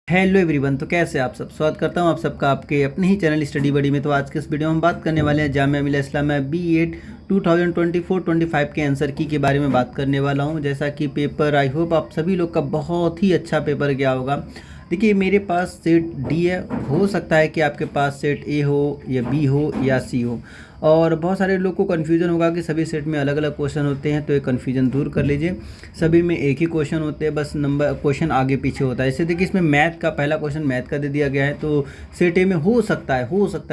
Hello everyone, तो कैसे आप सब। स्वागत करता हूं आप सबका आपके अपने ही चैनल स्टडी बडी में। तो आज के इस वीडियो में हम बात करने वाले हैं जामिया मिलिया इस्लामिया B.Ed 2024-25 के आंसर की के बारे में बात करने वाला हूं। जैसा कि पेपर आई होप आप सभी लोग का बहुत ही अच्छा पेपर गया होगा। देखिए मेरे पास सेट डी है, हो सकता है कि आपके पास सेट ए हो या बी हो या सी हो। और बहुत सारे लोग को कन्फ्यूज़न होगा कि सभी सेट में अलग अलग क्वेश्चन होते हैं, तो ये कन्फ्यूज़न दूर कर लीजिए। सभी में एक ही क्वेश्चन होते हैं, बस नंबर क्वेश्चन आगे पीछे होता है। इससे देखिए इसमें मैथ का पहला क्वेश्चन मैथ का दे दिया गया है, तो सेट ए में हो सकता है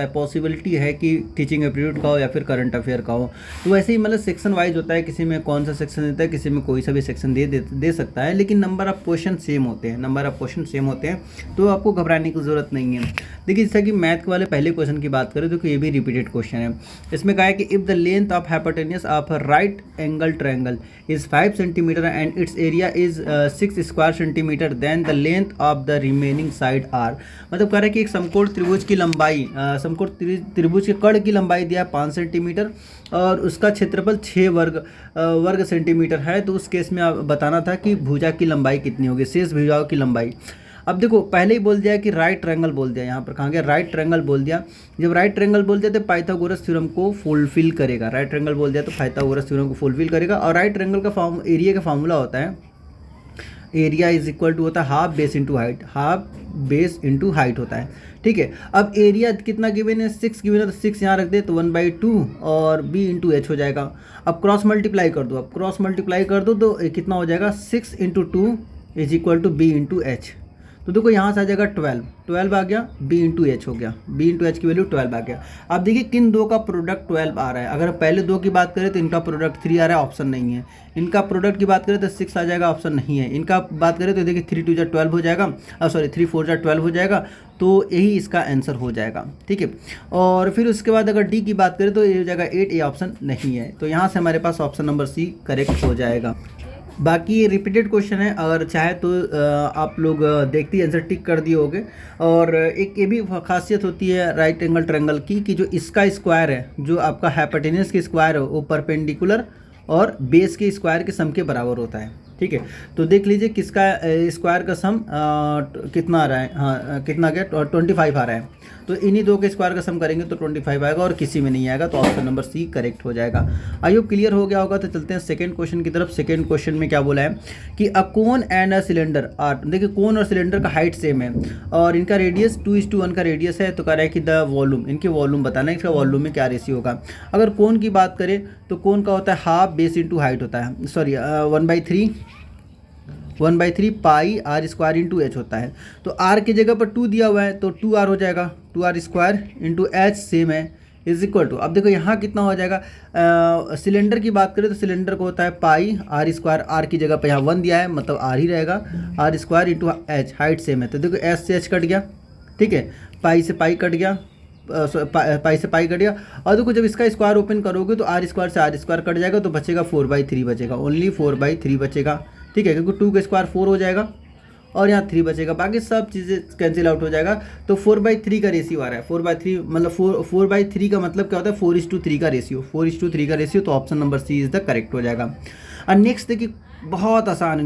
पॉसिबिलिटी है कि टीचिंग एप्टीट्यूड का हो या फिर करंट अफेयर का हो। तो वैसे ही मतलब सेक्शन वाइज होता है, किसी में कौन सा सेक्शन देता है, किसी में कोई सा भी सेक्शन दे सकता है, लेकिन नंबर ऑफ क्वेश्चन सेम होते हैं, तो आपको घबराने की ज़रूरत नहीं है। देखिए जैसा कि मैथ वाले पहले क्वेश्चन की बात करें तो ये भी रिपीटेड क्वेश्चन है। इसमें कहा है कि if the length of hypotenuse of a right angle triangle is 5 centimetre and it's area is 6 square centimetre, then the length of the remaining side are. मतलब कह रहा है कि एक समकोण त्रिभुज की लंबाई, समकोण त्रिभुज के कर्ण की लंबाई दिया है 5 सेंटीमीटर और उसका क्षेत्रफल 6 वर्ग सेंटीमीटर है। तो उस केस में आप बताना था कि भुजा की लंबाई कितनी होगी, शेष भुजाओं की लंबाई। अब देखो पहले ही बोल दिया कि राइट ट्रायंगल बोल दिया, यहाँ पर कहाँ गया, राइट ट्रायंगल बोल दिया। जब राइट ट्रायंगल बोल दिया तो पाइथागोरस थ्योरम को फुलफिल करेगा। राइट ट्रायंगल बोल दिया तो पाइथागोरस थ्योरम को फुलफिल करेगा। और राइट ट्रायंगल का एरिया का फार्मूला होता है, एरिया इज इक्वल टू होता है half base into height, half base into height होता है। ठीक है, अब एरिया कितना गिवन है, 6 गिवन है, तो 6 यहाँ रख दे तो 1/2 और b इंटू एच हो जाएगा। अब क्रॉस मल्टीप्लाई कर दो, तो कितना हो जाएगा, 6 into 2 is equal to b into h. तो देखो यहाँ से आ जाएगा 12 आ गया, b इंटू एच हो गया, b इंटू एच की वैल्यू 12 आ गया। अब देखिए किन दो का प्रोडक्ट 12 आ रहा है। अगर पहले दो की बात करें तो इनका प्रोडक्ट 3 आ रहा है, ऑप्शन नहीं है। इनका प्रोडक्ट की बात करें तो 6 आ जाएगा, ऑप्शन नहीं है। इनका बात करें तो देखिए 3 2 12 हो जाएगा, 3 4 12 हो जाएगा, तो यही इसका आंसर हो जाएगा। ठीक है, और फिर उसके बाद अगर डी की बात करें तो ये हो जाएगा 8, ये ऑप्शन नहीं है। तो यहाँ से हमारे पास ऑप्शन नंबर सी करेक्ट हो जाएगा। बाकी ये रिपीटेड क्वेश्चन है, अगर चाहे तो आप लोग देखते ही आंसर टिक कर दिए होगे। और एक ये भी खासियत होती है राइट एंगल ट्रायंगल की कि जो इसका स्क्वायर है, जो आपका हाइपोटेन्यूज की स्क्वायर है, वो परपेंडिकुलर और बेस के स्क्वायर के सम के बराबर होता है। ठीक है, तो देख लीजिए किसका स्क्वायर का सम कितना आ रहा है, हाँ कितना गया, 25 आ रहा है। तो इन्हीं दो के स्क्वायर का सम करेंगे तो 25 आएगा और किसी में नहीं आएगा, तो ऑप्शन नंबर सी करेक्ट हो जाएगा। आई होप क्लियर हो गया होगा। तो चलते हैं सेकंड क्वेश्चन की तरफ। सेकंड क्वेश्चन में क्या बोला है कि a cone and a cylinder are, देखिए कोन और सिलेंडर का हाइट सेम है और इनका रेडियस 2:1 का रेडियस है। तो कह रहा है कि द वॉल्यूम, इनके वॉल्यूम बताना है, इसका वॉल्यूम में क्या रेशियो होगा। अगर कोन की बात करें तो कोन का होता है हाफ बेस इंटू हाइट होता है, sorry 1/3 pi r square into h होता है। तो आर की जगह पर 2 दिया हुआ है तो 2r हो जाएगा, 2r square into H same है इज इक्वल टू। अब देखो यहाँ कितना हो जाएगा, सिलेंडर की बात करें तो सिलेंडर को होता है पाई आर स्क्वायर, आर की जगह पर यहाँ 1 दिया है मतलब आर ही रहेगा, r square into h, height same है। तो देखो एच से एच कट गया, ठीक है, पाई से पाई कट गया, पाई से पाई कट गया। और देखो जब इसका स्क्वायर ओपन करोगे तो आर स्क्वायर से आर स्क्वायर कट जाएगा, तो बचेगा 4/3 बचेगा, ओनली 4/3 बचेगा। ठीक है, क्योंकि 2 का स्क्वायर 4 हो जाएगा और यहाँ 3 बचेगा, बाकी सब चीज़ें कैंसिल आउट हो जाएगा। तो 4/3 का रेशियो आ रहा है, 4/3 मतलब 4/3 का मतलब क्या होता है, 4:3 का रेशियो, 4:3 का रेशियो। तो option number C is the correct हो जाएगा। और नेक्स्ट देखिए बहुत आसान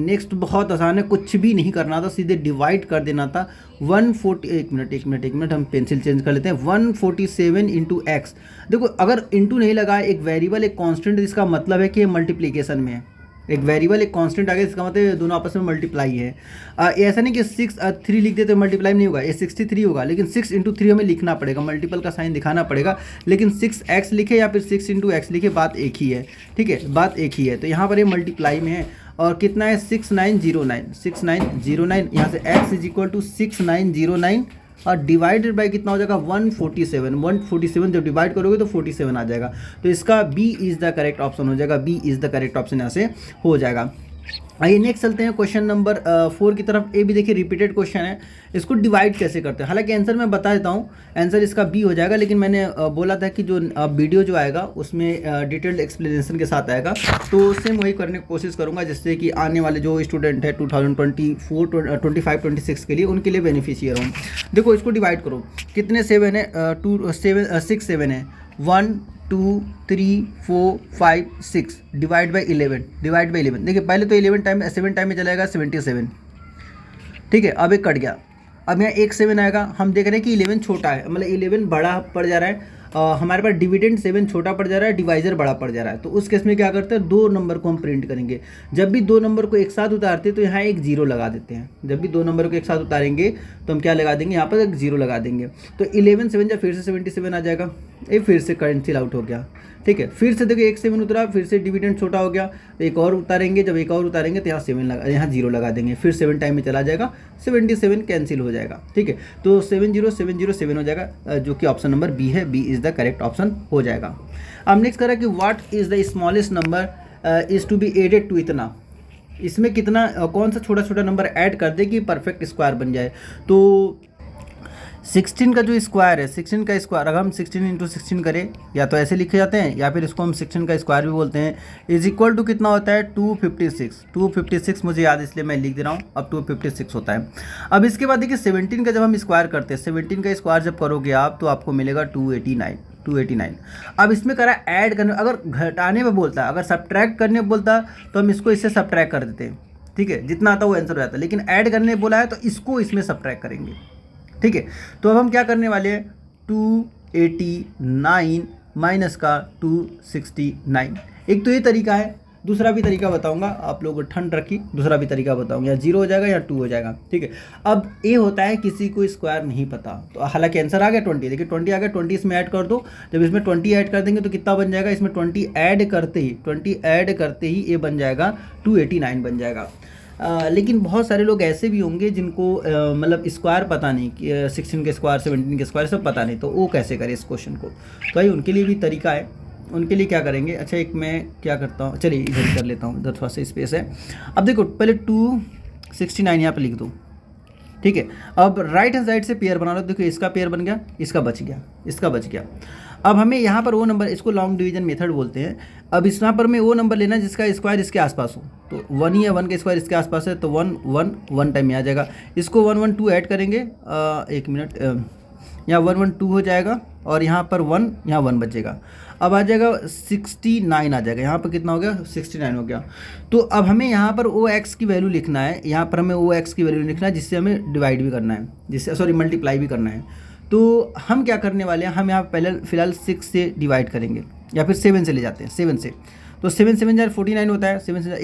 है, कुछ भी नहीं करना था, सीधे डिवाइड कर देना था। 140, एक मिनट हम पेंसिल चेंज कर लेते हैं। 147 इंटू एक्स। देखो अगर इंटू नहीं लगा, एक वेरिएबल एक कांस्टेंट, इसका मतलब है कि ये मल्टीप्लिकेशन में है। एक वेरिएबल एक कांस्टेंट आ गया, इसका मतलब दोनों आपस में मल्टीप्लाई है। ऐसा नहीं कि 3 लिख दे तो मल्टीप्लाई नहीं होगा, ये 63 होगा, लेकिन 6 इंटू 3 हमें लिखना पड़ेगा, मल्टीपल का साइन दिखाना पड़ेगा। लेकिन 6x लिखे या फिर 6 इंटू एक्स लिखे, बात एक ही है। ठीक है, बात एक ही है। तो यहाँ पर ये मल्टीप्लाई में है और कितना है 6909, यहाँ से x इज इक्वल टू 6909 और डिवाइडेड बाय कितना हो जाएगा 147 जब डिवाइड करोगे तो 47 आ जाएगा। तो इसका B is the correct option हो जाएगा, B is the correct option यहाँ से हो जाएगा। आइए नेक्स्ट चलते हैं क्वेश्चन नंबर 4 की तरफ। ये भी देखिए रिपीटेड क्वेश्चन है, इसको डिवाइड कैसे करते हैं। हालांकि आंसर मैं बता देता हूँ, आंसर इसका बी हो जाएगा, लेकिन मैंने बोला था कि जो वीडियो जो आएगा उसमें डिटेल्ड एक्सप्लेनेशन के साथ आएगा, तो सेम वही करने की कोशिश करूँगा, जिससे कि आने वाले जो स्टूडेंट है 2024-25-26 के लिए, उनके लिए बेनिफिशियर हूँ। देखो इसको डिवाइड करो, कितने 7 है, 6 7 है, 1 2 3 4 5 6 डिवाइड बाई 11, देखिए पहले तो 11 टाइम 7 टाइम में चला जाएगा 77। ठीक है, अब एक कट गया, अब यहाँ एक 7 आएगा, हम देख रहे हैं कि 11 छोटा है, मतलब 11 बड़ा पड़ जा रहा है। हमारे पास डिविडेंड 7 छोटा पड़ जा रहा है, डिवाइजर बड़ा पड़ जा रहा है। तो उस केस में क्या करते हैं, 2 नंबर को हम प्रिंट करेंगे। जब भी 2 नंबर को एक साथ उतारते हैं तो यहाँ एक 0 लगा देते हैं। जब भी 2 नंबर को एक साथ उतारेंगे तो हम क्या लगा देंगे, यहाँ पर एक 0 लगा देंगे। तो 11 7 जा फिर से 77 आ जाएगा, ये फिर से कैंसिल आउट हो गया। ठीक है, फिर से देखिए एक 7 उतरा, फिर से डिविडेंड छोटा हो गया, तो एक और उतारेंगे। जब एक और उतारेंगे तो यहाँ 7 लगा, यहाँ 0 लगा देंगे, फिर 7 टाइम में चला जाएगा, 77 कैंसिल हो जाएगा। ठीक है, तो 70707 हो जाएगा, जो कि ऑप्शन नंबर बी है। B is the correct option हो जाएगा। अब नेक्स्ट करें कि what is the smallest number is to be added to इतना। इसमें कितना कौन सा छोटा छोटा नंबर ऐड कर दे कि परफेक्ट स्क्वायर बन जाए। तो 16 का जो स्क्वायर है, 16 का स्क्वायर अगर हम 16 इंटू 16 करें, या तो ऐसे लिखे जाते हैं या फिर इसको हम 16 का स्क्वायर भी बोलते हैं, इज इक्वल टू कितना होता है 256। 256 मुझे याद इसलिए मैं लिख दे रहा हूँ, अब 256 होता है। अब इसके बाद देखिए 17 का जब हम स्क्वायर करते हैं, 17 का स्क्वायर जब करोगे आप तो आपको मिलेगा 289। अब इसमें करा ऐड करने, अगर घटाने में बोलता, अगर सब्ट्रैक्ट करने में बोलता तो हम इसको इससे सब्ट्रैक्ट कर देते हैं। ठीक है, जितना आता वो आंसर हो जाता है, लेकिन ऐड करने बोला है तो इसको इसमें सब्ट्रैक्ट करेंगे। ठीक है, तो अब हम क्या करने वाले हैं, 289 माइनस का 269। एक तो ये तरीका है, दूसरा भी तरीका बताऊंगा, आप लोग ठंड रखी, दूसरा भी तरीका बताऊंगा, या 0 हो जाएगा या 2 हो जाएगा। ठीक है, अब ये होता है किसी को स्क्वायर नहीं पता, तो हालांकि आंसर आ गया 20, देखिए 20 आ गया, 20 इसमें ऐड कर दो। जब इसमें 20 ऐड कर देंगे तो कितना बन जाएगा, इसमें 20 ऐड करते ही ये बन जाएगा 289 बन जाएगा। लेकिन बहुत सारे लोग ऐसे भी होंगे जिनको मतलब स्क्वायर पता नहीं कि 16 के स्क्वायर 17 के स्क्वायर सब पता नहीं, तो वो कैसे करें इस क्वेश्चन को। तो भाई उनके लिए भी तरीका है, उनके लिए क्या करेंगे। अच्छा, एक मैं क्या करता हूँ, चलिए इधर कर लेता हूँ, इधर थोड़ा सा स्पेस है। अब देखो पहले 269 यहाँ पे लिख दो। ठीक है, अब राइट हैंड साइड से पेयर बना लो। देखो इसका पेयर बन गया, इसका बच गया। अब हमें यहाँ पर वो नंबर, इसको लॉन्ग डिवीजन मेथड बोलते हैं। अब इस यहाँ पर हमें वो नंबर लेना है जिसका स्क्वायर इसके आसपास हो, तो 1 ही है, 1 का स्क्वायर इसके आसपास है, तो 1 1 1 टाइम में आ जाएगा। इसको 1 1 2 ऐड करेंगे, एक मिनट, यहाँ 1 1 2 हो जाएगा, और यहाँ पर 1, यहाँ 1 बचेगा। अब आ जाएगा 69 आ जाएगा, यहाँ पर कितना हो गया 69 हो गया। तो अब हमें यहाँ पर ओ एक्स की वैल्यू लिखना है, यहाँ पर हमें ओ एक्स की वैल्यू लिखना है, जिससे हमें डिवाइड भी करना है, जिससे सॉरी मल्टीप्लाई भी करना है। तो हम क्या करने वाले हैं, हम यहाँ पहले फिलहाल 6 से डिवाइड करेंगे, या फिर 7 से ले जाते हैं, 7 से। तो 7 7 जा 49 होता है, 7 से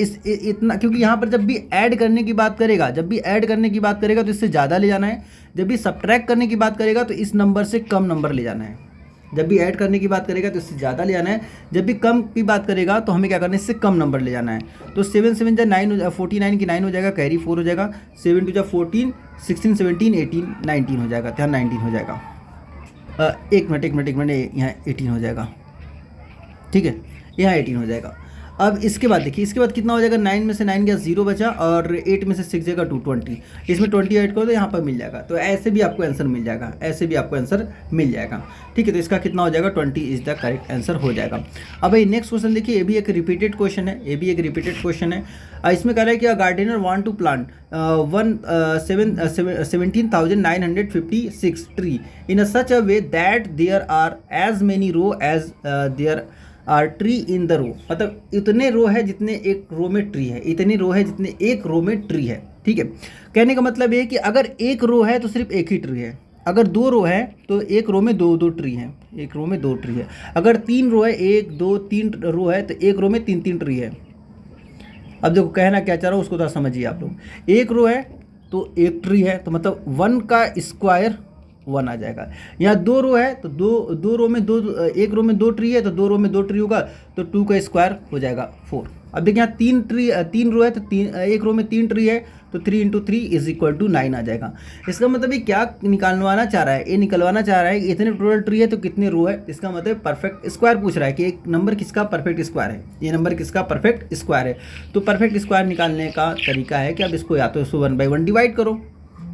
इतना, क्योंकि यहाँ पर जब भी ऐड करने की बात करेगा तो इससे ज़्यादा ले जाना है। जब भी सब्ट्रैक्ट करने की बात करेगा तो इस नंबर से कम नंबर ले जाना है। जब भी ऐड करने की बात करेगा तो इससे ज़्यादा ले जाना है, जब भी कम की बात करेगा तो हमें क्या करना है, इससे कम नंबर ले जाना है। तो 7 7 जा 9 49 की 9 हो जाएगा, कैरी 4 हो जाएगा, 7 2 जा 14, 16 17 18 19 हो जाएगा, यहाँ 19 हो जाएगा। एक मिनट यहाँ 18 हो जाएगा। ठीक है, यहाँ 18 हो जाएगा। अब इसके बाद देखिए, इसके बाद कितना हो जाएगा, 9 में से 9 गया 0 बचा, और 8 में से 6 जाएगा 2 20, इसमें 20 ऐड करो तो यहाँ पर मिल जाएगा। तो ऐसे भी आपको आंसर मिल जाएगा, ठीक है। तो इसका कितना हो जाएगा, 20 इज द करेक्ट आंसर हो जाएगा। अब भाई नेक्स्ट क्वेश्चन देखिए, ये भी एक रिपीटेड क्वेश्चन है, इसमें कह रहा है कि a gardener want to plant 17,956 tree in such a way that there are as many row as there are tree in the row. मतलब इतने रो है जितने एक रो में ट्री है, इतनी रो है जितने एक रो में ट्री है। ठीक है, कहने का मतलब ये है कि अगर एक रो है तो सिर्फ एक ही ट्री है, अगर 2 रो है तो एक रो में दो ट्री हैं, अगर 3 रो है, 1 2 3 रो है तो एक रो में 3 ट्री है। अब देखो कहना क्या चाह रहा हूँ उसको थोड़ा समझिए आप लोग। एक रो है तो एक ट्री है, तो मतलब 1 का स्क्वायर 1 आ जाएगा। यहाँ 2 रो है तो दो रो में एक रो में 2 ट्री है, तो 2 रो में 2 ट्री होगा, तो 2 का स्क्वायर हो जाएगा 4। अब देखिए यहाँ 3 रो है तो एक रो में 3 ट्री है, तो 3 × 3 इज इक्वल टू 9 आ जाएगा। इसका मतलब ये क्या निकालवाना चाह रहा है, कि इतने टोटल ट्री है तो कितने रो है। इसका मतलब परफेक्ट स्क्वायर पूछ रहा है कि एक नंबर किसका परफेक्ट स्क्वायर है, ये नंबर किसका परफेक्ट स्क्वायर है। तो परफेक्ट स्क्वायर निकालने का तरीका है कि अब इसको या तो इसको 1/1 डिवाइड करो,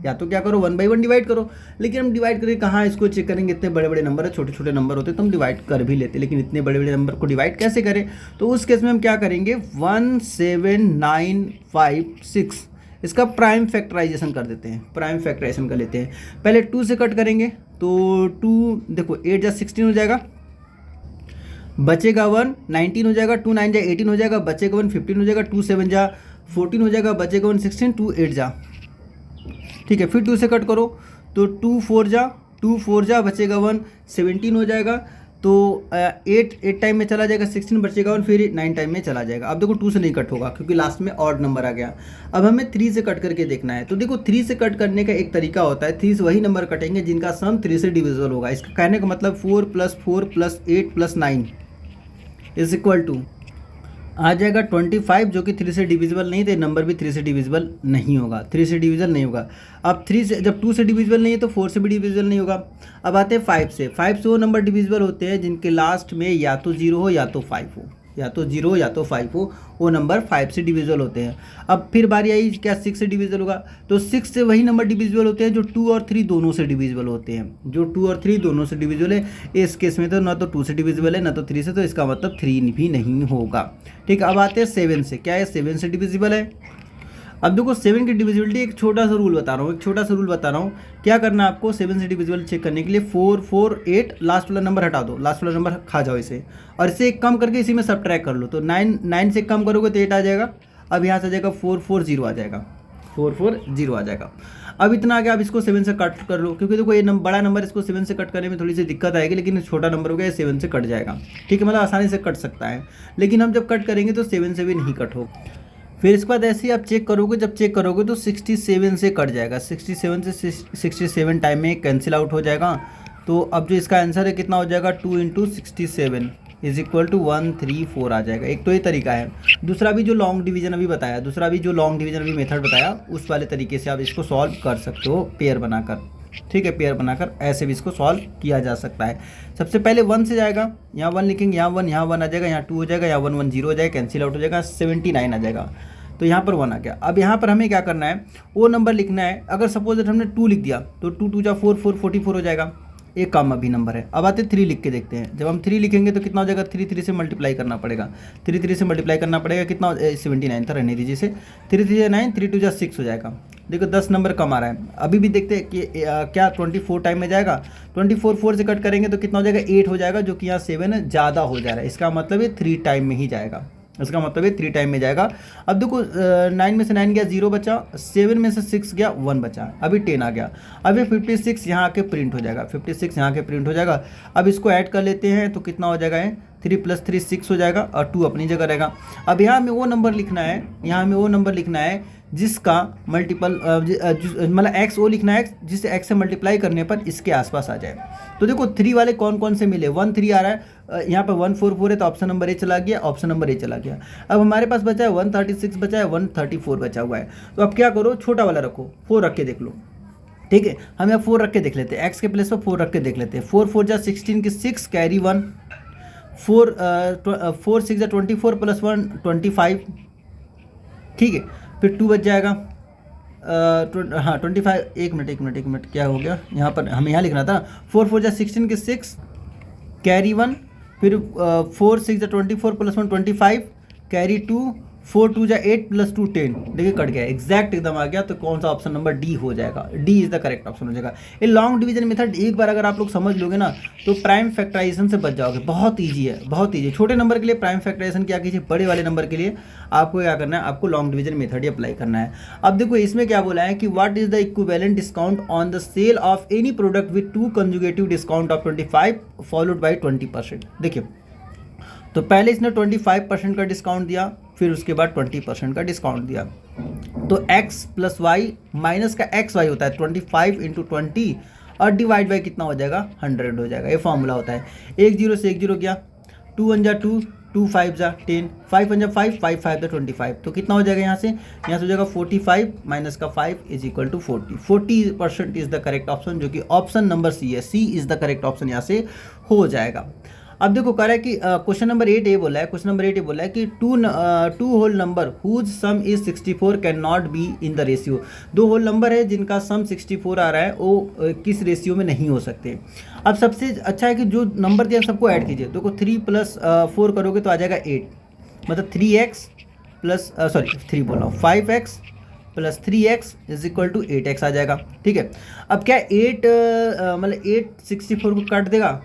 या तो क्या करो 1/1 डिवाइड करो। लेकिन हम डिवाइड करके कहाँ इसको चेक करेंगे, इतने बड़े बड़े नंबर है, छोटे छोटे नंबर होते तो हम डिवाइड कर भी लेते, लेकिन इतने बड़े बड़े नंबर को डिवाइड कैसे करें। तो उस केस में हम क्या करेंगे, 17956 इसका प्राइम फैक्टराइजेशन कर देते हैं, कर लेते हैं। पहले 2 से कट करेंगे तो 2 देखो 8 जा 16 हो जाएगा, बचेगा 1 19 हो जाएगा, 2 9 जा 18 हो जाएगा, बचेगा 1 15 हो जाएगा, 2 7 जा 14 हो जाएगा, बचेगा 1 16, 2 8 जा, ठीक ठीक है, फिर 2 से कट करो तो 2 4 जा बचेगा 1, 17 हो जाएगा। तो 8 टाइम में चला जाएगा, 16 बचेगा 1, फिर 9 टाइम में चला जाएगा। अब देखो 2 से नहीं कट होगा क्योंकि लास्ट में ऑड नंबर आ गया। अब हमें 3 से कट करके देखना है। तो देखो 3 से कट करने का एक तरीका होता है, 3 से वही नंबर कटेंगे जिनका सम 3 से डिविजिबल होगा। इसका कहने का मतलब 4 + 4 + 8 + 9 इज इक्वल टू आ जाएगा 25, जो कि 3 से डिविजिबल नहीं, तो नंबर भी 3 से डिविजिबल नहीं होगा, 3 से डिविजिबल नहीं होगा। अब 3 से, जब 2 से डिविजिबल नहीं है तो 4 से भी डिविजिबल नहीं होगा। अब आते हैं 5 से। 5 से वो नंबर डिविजिबल होते हैं जिनके लास्ट में या तो 0 हो या तो 5 हो, या तो 0 या तो 5 हो, वो नंबर 5 से डिविजिबल होते हैं। अब फिर बारी आई क्या 6 से डिविजिबल होगा, तो 6 से वही नंबर डिविजिबल होते हैं जो 2 और 3 दोनों से डिविजिबल होते हैं, जो 2 और 3 दोनों से डिविजिबल है। इस केस में तो ना तो 2 से डिविजिबल है ना तो 3 से, तो इसका मतलब 3 भी नहीं होगा। ठीक है, अब आते हैं 7 से। क्या है 7 से डिविजिबल है? अब देखो 7 की डिविजिबिलिटी एक छोटा सा रूल बता रहा हूँ, क्या करना है आपको 7 से डिविजिबल चेक करने के लिए 4 4 8 लास्ट वाला नंबर हटा दो, लास्ट वाला नंबर खा जाओ इसे, और इसे एक कम करके इसी में सब्ट्रैक्ट कर लो। तो 9 से कम करोगे तो 8 आ जाएगा। अब यहाँ से आ जाएगा 4 4 0 आ जाएगा, 4 4 0 आ जाएगा। अब इतना आ गया। अब इसको 7 से कट कर लो, क्योंकि देखो ये बड़ा नंबर, इसको 7 से कट करने में थोड़ी सी दिक्कत आएगी, लेकिन छोटा नंबर हो गया 7 से कट जाएगा। ठीक है, मतलब आसानी से कट सकता है, लेकिन हम जब कट करेंगे तो 7 से भी नहीं कट होगा। फिर इसके बाद ऐसे ही आप चेक करोगे, जब चेक करोगे तो 67 से कट जाएगा, 67 से 67 टाइम में कैंसिल आउट हो जाएगा। तो अब जो इसका आंसर है कितना हो जाएगा, 2 × 67 इज इक्वल टू 134 आ जाएगा। एक तो ये तरीका है। दूसरा भी जो लॉन्ग डिवीजन अभी मेथड बताया, उस वाले तरीके से आप इसको सॉल्व कर सकते हो पेयर बनाकर। ठीक है, पेयर बनाकर ऐसे भी इसको सॉल्व किया जा सकता है। सबसे पहले 1 से जाएगा, यहाँ 1 लिखेंगे, यहाँ 1 आ जाएगा, यहाँ 2 हो जाएगा, यहाँ 1 1 0 हो जाएगा, कैंसिल आउट हो जाएगा, 79 आ जाएगा। तो यहाँ पर 1 आ गया। अब यहाँ पर हमें क्या करना है, वो नंबर लिखना है। अगर सपोज दैट हमने 2 लिख दिया तो 2 2 जा 4 4 44 हो जाएगा, एक कम अभी नंबर है। अब आते 3 लिख के देखते हैं। जब हम 3 लिखेंगे तो कितना हो जाएगा, 3 3 से मल्टीप्लाई करना पड़ेगा, 3 3 से मल्टीप्लाई करना पड़ेगा, कितना 79 था, रहने दीजिए इसे, 3 3 9 3 2 जा 6 हो जाएगा। देखो 10 नंबर कम आ रहा है। अभी भी देखते हैं कि क्या 24 टाइम में जाएगा। 24 4 से कट करेंगे तो कितना हो जाएगा, 8 हो जाएगा, जो कि यहाँ 7 ज़्यादा हो जा रहा है। इसका मतलब ये 3 टाइम में ही जाएगा, इसका मतलब ये 3 टाइम में जाएगा। अब देखो 9 में से 9 गया 0 बचा, 7 में से 6 गया 1 बचा, अभी 10 आ गया। अब ये 56 यहाँ आके प्रिंट हो जाएगा, 56 यहाँ के प्रिंट हो जाएगा। अब इसको ऐड कर लेते हैं तो कितना हो जाएगा, 3 + 3 6 हो जाएगा, और 2 अपनी जगह रहेगा। अब यहाँ हमें वो नंबर लिखना है, जिसका मल्टीपल मतलब एक्स वो लिखना है जिसे एक्स से मल्टीप्लाई करने पर इसके आसपास आ जाए। तो देखो 3 वाले कौन कौन से मिले, 1 3 आ रहा है, यहाँ पर 1 4 4 है, तो ऑप्शन नंबर ए चला गया, ऑप्शन नंबर ए चला गया। अब हमारे पास बचा है 136 बचा है, 134 बचा हुआ है। तो अब क्या करो, छोटा वाला रखो, 4 रख के देख लो। ठीक है, हम यहाँ 4 रख के देख लेते हैं, एक्स के प्लेस पर 4 रख के देख लेते हैं। 4 4 जा 16 की 6 कैरी 1, 4 6 जा 24 + 1 25। ठीक है, फिर 2 बच जाएगा, हाँ 25। एक मिनट क्या हो गया, यहाँ पर हमें यहाँ लिखना था 4 4 जा 16 के 6 कैरी 1, फिर 4 6 जा 24 + 1 25 कैरी 2, 4 2 जा 8 + 2 10। देखिए कट गया, एग्जैक्ट एकदम आ गया। तो कौन सा ऑप्शन नंबर डी हो जाएगा, D is the correct option हो जाएगा। ये लॉन्ग डिवीजन मेथड एक बार अगर आप लोग समझ लोगे ना तो प्राइम फैक्टराइजेशन से बच जाओगे। बहुत ईजी है, बहुत ईजी। छोटे नंबर के लिए प्राइम फैक्टराइजेशन क्या कीजिए, बड़े वाले नंबर के लिए आपको क्या करना है, आपको लॉन्ग डिवीजन मेथड ही अप्लाई करना है। अब देखो इसमें क्या बोला है कि what is the equivalent discount on the sale of any product with 2 conjugative discount of 25 followed by 20%। देखिए तो पहले इसने 25% का डिस्काउंट दिया, फिर उसके बाद 20% का डिस्काउंट दिया। तो x + y माइनस का xy होता है 25 × 20 और डिवाइड बाई कितना हो जाएगा, 100 हो जाएगा। ये फॉर्मूला होता है। 1 0 से 1 0 गया, 2 1 जा 2, 2 5 जा 10, 5 1 जा 5, 5 5 जा 25। तो कितना हो जाएगा, यहाँ से हो जाएगा 45 माइनस का 5 is equal to 40। 40% is the correct option, जो कि ऑप्शन नंबर सी है। C is the correct option यहाँ से हो जाएगा। अब देखो कह रहा है कि क्वेश्चन नंबर 8 ये बोला है कि two whole number whose sum is 64 can not be in the ratio. 2 whole number है जिनका सम 64 आ रहा है, वो किस रेशियो में नहीं हो सकते। अब सबसे अच्छा है कि जो नंबर दिया सबको ऐड कीजिए। देखो 3 + 4 करोगे तो आ जाएगा 8, मतलब 3x plus 5x + 3x is equal to 8x आ जाएगा। ठीक है, अब क्या 8 मतलब 8 64 को काट देगा,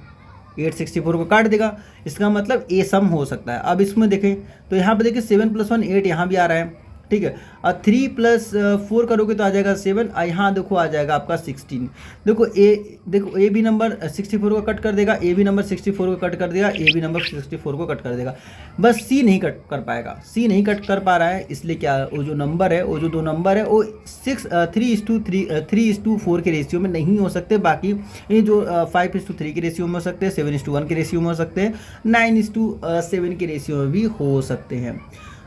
8 64 को काट देगा, इसका मतलब ए सम हो सकता है। अब इसमें देखें तो यहाँ पे देखिए 7 + 1 8 यहाँ भी आ रहा है, ठीक है। और 3 + 4 करोगे तो आ जाएगा 7, यहाँ देखो आ जाएगा आपका 16। देखो ए भी नंबर 64 को कट कर देगा, ए भी नंबर 64 को कट कर देगा, ए भी नंबर 64 को कट कर देगा। बस सी नहीं कट कर पाएगा, सी नहीं कट कर पा रहा है, इसलिए क्या वो जो नंबर है, वो जो दो नंबर है वो 3:4 के रेशियो में नहीं हो सकते। बाकी ये जो 5:3 के रेशियो में हो सकते हैं, 7:1 के रेशियो में हो सकते हैं, 9:7 के रेशियो में भी हो सकते हैं।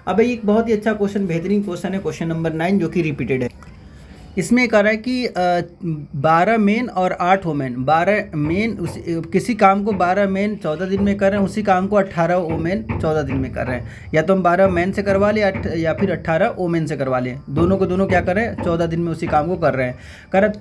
अब एक बहुत ही अच्छा क्वेश्चन, बेहतरीन क्वेश्चन है, क्वेश्चन नंबर 9 जो कि रिपीटेड है। इसमें कह रहा है कि 12 मेन और 8 वोमेन, 12 मेन किसी काम को 12 मेन 14 दिन में कर रहे हैं, उसी काम को 18 वोमेन 14 दिन में कर रहे हैं। या तो हम 12 मेन से करवा लें या फिर 18 वोमेन से करवा लें, दोनों को दोनों क्या कर रहे हैं, 14 दिन में उसी काम को कर रहे हैं।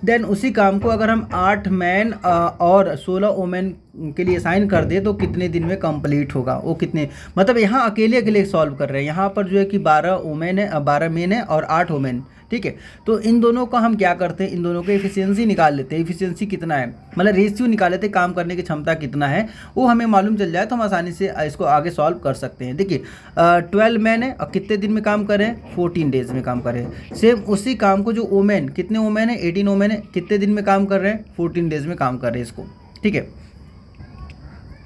देन उसी काम को अगर हम 8 मैन और 16 वोमेन के लिए साइन कर दे तो कितने दिन में कंप्लीट होगा, वो कितने, मतलब यहाँ अकेले अकेले सॉल्व कर रहे हैं। यहाँ पर जो है कि 12 वोमेन है, 12 मेन है और 8 वोमेन, ठीक है। तो इन दोनों का हम क्या करते हैं, इन दोनों का एफिशिएंसी निकाल लेते हैं। एफिशिएंसी कितना है, मतलब रेशियो निकाल लेते हैं, काम करने की क्षमता कितना है, वो हमें मालूम चल जाए तो हम आसानी से इसको आगे सॉल्व कर सकते हैं। देखिए 12 मैन है और कितने दिन में काम करें, 14 डेज में काम करें। सेम उसी काम को जो वोमेन, कितने वोमेन है, 18 वोमेन है, कितने दिन में काम कर रहे हैं, 14 डेज में काम कर रहे हैं इसको, ठीक है।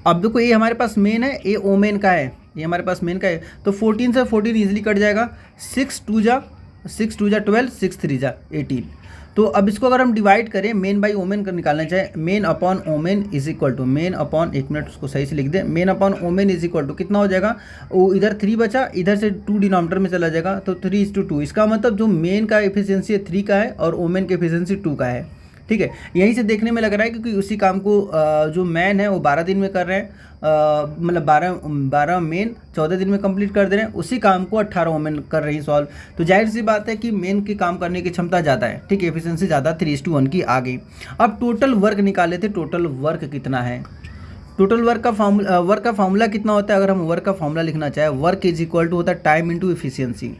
अब देखो ये हमारे पास मेन है, ये वोमेन का है, ये हमारे पास मेन का है, तो 14 से 14 ईजिली कट जाएगा, 6 2 जा 12, 6 3 जा 18। तो अब इसको अगर हम डिवाइड करें, मेन बाई वोमेन का निकालना चाहे, men upon women is equal to men upon, एक मिनट उसको सही से लिख दे, men upon women is equal to कितना हो जाएगा, वो इधर 3 बचा, इधर से 2 डिनोमिनेटर में चला जाएगा, तो 3:2। इसका मतलब जो मेन का एफिशिएंसी 3 का है और वोमेन का एफिशिएंसी 2 का है, ठीक है। यहीं से देखने में लग रहा है क्योंकि उसी काम को जो मैन है वो 12 दिन में कर रहे हैं, मतलब 12 मेन 14 दिन में कंप्लीट कर दे रहे हैं, उसी काम को 18 वोमेन कर रही हैं सॉल्व। तो जाहिर सी बात है कि मेन के काम करने की क्षमता ज़्यादा है, ठीक है, एफिशिएंसी ज़्यादा 3:1 की आ गई। अब टोटल वर्क निकाले थे, टोटल वर्क कितना है, टोटल वर्क का फार्मूला कितना होता है, अगर हम वर्क का फार्मूला लिखना चाहें, वर्क इज इक्वल टू होता है time into efficiency,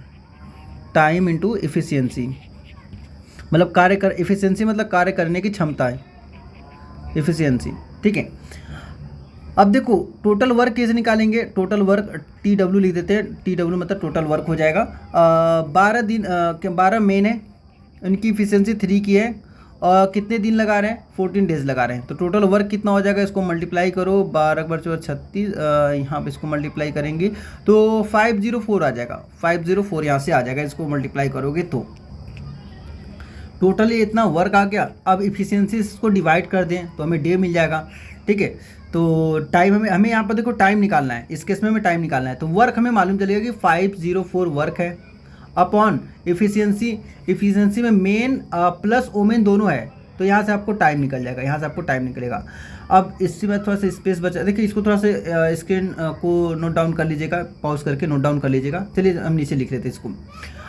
time into efficiency, मतलब कार्य कर, एफिशिएंसी मतलब कार्य करने की क्षमता है, एफिशिएंसी, ठीक है। अब देखो टोटल वर्क कैसे निकालेंगे, टोटल वर्क TW लिख देते हैं, TW मतलब टोटल वर्क हो जाएगा 12 मेन है, उनकी एफिशिएंसी 3 की है, और कितने दिन लगा रहे हैं, 14 डेज लगा रहे हैं। तो टोटल वर्क कितना हो जाएगा, इसको मल्टीप्लाई करो, 12 × 4 36, यहाँ पे इसको मल्टीप्लाई करेंगे तो 504 आ जाएगा, 504 यहाँ से आ जाएगा, इसको मल्टीप्लाई करोगे तो टोटली इतना वर्क आ गया। अब इफिशियंसी इसको डिवाइड कर दें तो हमें डे मिल जाएगा, ठीक है। तो टाइम हमें यहाँ पर देखो टाइम निकालना है, इस केस में हमें टाइम निकालना है, तो वर्क हमें मालूम चलेगा कि 504 वर्क है अपॉन एफिशिएंसी में मेन प्लस वोमेन दोनों है, तो यहाँ से आपको टाइम निकल जाएगा, यहाँ से आपको टाइम निकलेगा। अब इससे मैं थोड़ा सा स्पेस बचा, देखिए इसको थोड़ा सा स्क्रीन को नोट डाउन कर लीजिएगा, पॉज करके नोट डाउन कर लीजिएगा। चलिए हम नीचे लिख लेते हैं इसको।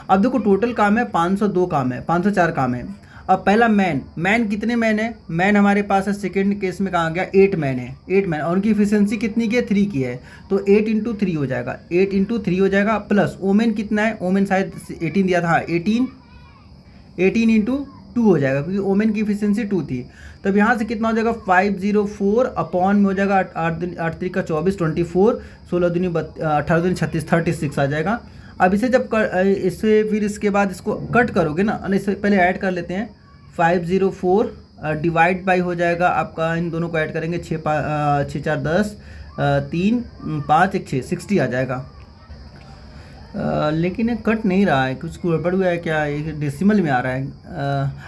अब देखो टोटल काम है 502 काम है, 504 काम है। अब पहला मैन कितने मैन है, मैन हमारे पास है, सेकेंड केस में कहाँ गया, 8 मैन है, 8 मैन, और उनकी एफिशिएंसी कितनी की है, 3 की है, तो 8 × 3 हो जाएगा, 8 × 3 हो जाएगा, प्लस वोमेन कितना है, वोमेन शायद 18 दिया था, हाँ 18 × 2 हो जाएगा क्योंकि वोमेन की एफिशिएंसी 2 थी। तब यहाँ से कितना हो जाएगा, 504 अपॉन में हो जाएगा 8 3 × 24 24, 16 दूनी 18 दूनी 36 36 आ जाएगा। अब इसे जब इससे फिर इसके बाद इसको कट करोगे ना, इससे पहले ऐड कर लेते हैं, 504 डिवाइड बाई हो जाएगा आपका, इन दोनों को ऐड करेंगे, 6 4 10 3 5 1 6 60 आ जाएगा। लेकिन ये कट नहीं रहा है, कुछ गड़बड़ हुआ है क्या, ये डेसिमल में आ रहा है।